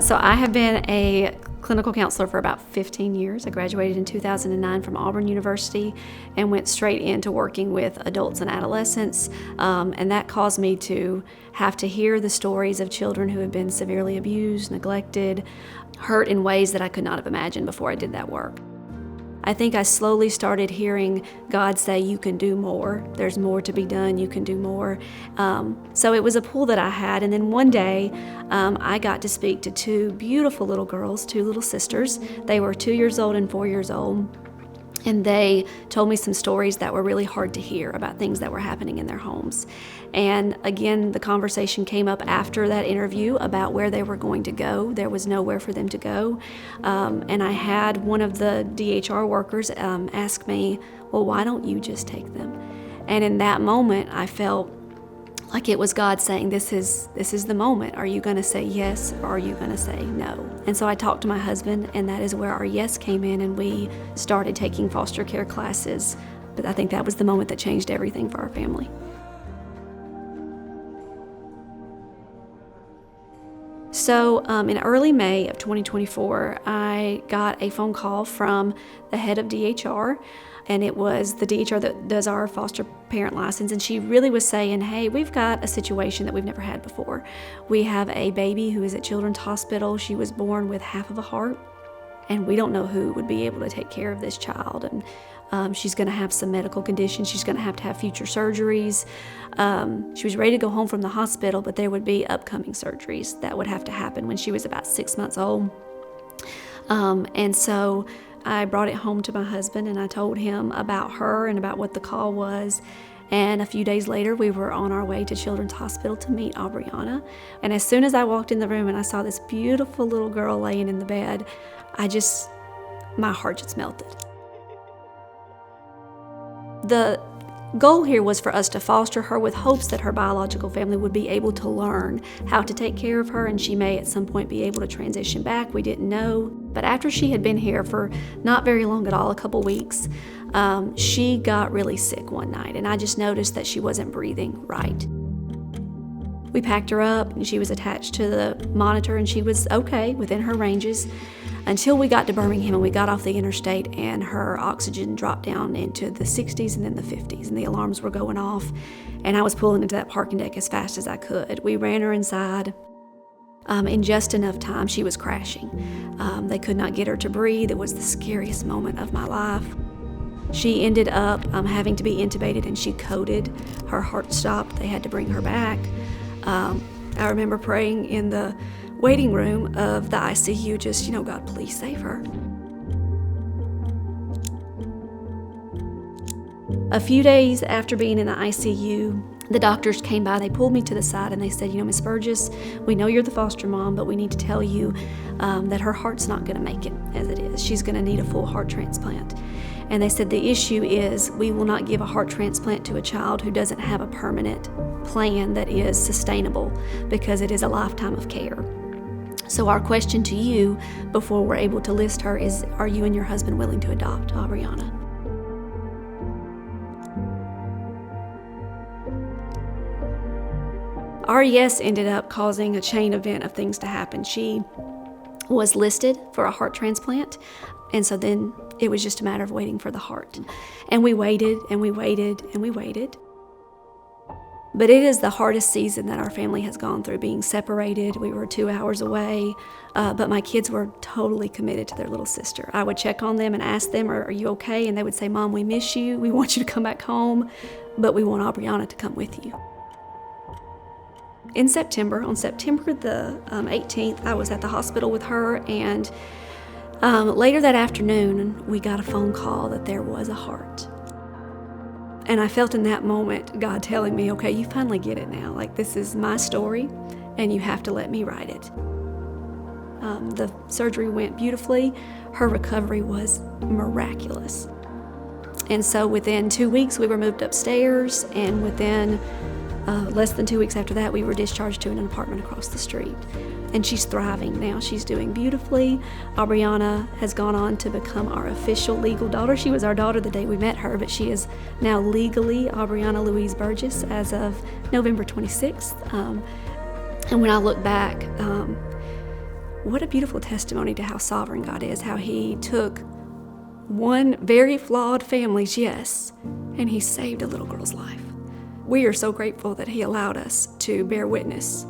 So I have been a clinical counselor for about 15 years. I graduated in 2009 from Auburn University and went straight into working with adults and adolescents. And that caused me to have to hear the stories of children who have been severely abused, neglected, hurt in ways that I could not have imagined before I did that work. I think I slowly started hearing God say, you can do more. There's more to be done. You can do more. So it was a pull that I had. And then one day, I got to speak to two beautiful little girls, two little sisters. They were 2 years old and 4 years old. And they told me some stories that were really hard to hear about things that were happening in their homes. And again, the conversation came up after that interview about where they were going to go. There was nowhere for them to go. And I had one of the DHR workers ask me, well, why don't you just take them? And in that moment, I felt like it was God saying, this is the moment. Are you going to say yes, or are you going to say no? And so I talked to my husband, and that is where our yes came in, and we started taking foster care classes. But I think that was the moment that changed everything for our family. So in early May of 2024, I got a phone call from the head of DHR, and it was the DHR that does our foster parent license, and she really was saying, hey, we've got a situation that we've never had before. We have a baby who is at Children's Hospital. She was born with half of a heart, and we don't know who would be able to take care of this child. And she's going to have some medical conditions. She's going to have future surgeries. She was ready to go home from the hospital, but there would be upcoming surgeries that would have to happen when she was about 6 months old. And so I brought it home to my husband, and I told him about her and about what the call was. And a few days later, we were on our way to Children's Hospital to meet Aubriana. And as soon as I walked in the room and I saw this beautiful little girl laying in the bed, my heart just melted. The goal here was for us to foster her with hopes that her biological family would be able to learn how to take care of her, and she may at some point be able to transition back. We didn't know. But after she had been here for not very long at all, a couple weeks, she got really sick one night, and I just noticed that she wasn't breathing right. We packed her up, and she was attached to the monitor, and she was okay within her ranges until we got to Birmingham and we got off the interstate, and her oxygen dropped down into the 60s and then the 50s, and the alarms were going off, and I was pulling into that parking deck as fast as I could. We ran her inside. In just enough time, she was crashing. They could not get her to breathe. It was the scariest moment of my life. She ended up having to be intubated, and she coded. Her heart stopped. They had to bring her back. I remember praying in the waiting room of the ICU, just, God, please save her. A few days after being in the ICU, the doctors came by. They pulled me to the side and they said, Ms. Burgess, we know you're the foster mom, but we need to tell you that her heart's not going to make it as it is. She's going to need a full heart transplant. And they said the issue is we will not give a heart transplant to a child who doesn't have a permanent plan that is sustainable, because it is a lifetime of care. So our question to you before we're able to list her is, are you and your husband willing to adopt Aubriana? Our yes ended up causing a chain event of things to happen. She was listed for a heart transplant, and so then it was just a matter of waiting for the heart. And we waited, and we waited, and we waited. But it is the hardest season that our family has gone through, being separated. We were 2 hours away, but my kids were totally committed to their little sister. I would check on them and ask them, are you okay? And they would say, Mom, we miss you. We want you to come back home, but we want Aubriana to come with you. On September the 18th, I was at the hospital with her, and later that afternoon, we got a phone call that there was a heart. And I felt in that moment God telling me, okay, you finally get it now. Like, this is my story, and you have to let me write it. The surgery went beautifully. Her recovery was miraculous. And so within 2 weeks, we were moved upstairs, and within less than 2 weeks after that, we were discharged to an apartment across the street. And she's thriving now. She's doing beautifully. Aubriana has gone on to become our official legal daughter. She was our daughter the day we met her, but she is now legally Aubriana Louise Burgess as of November 26th. And when I look back, what a beautiful testimony to how sovereign God is, how He took one very flawed family's yes, and He saved a little girl's life. We are so grateful that He allowed us to bear witness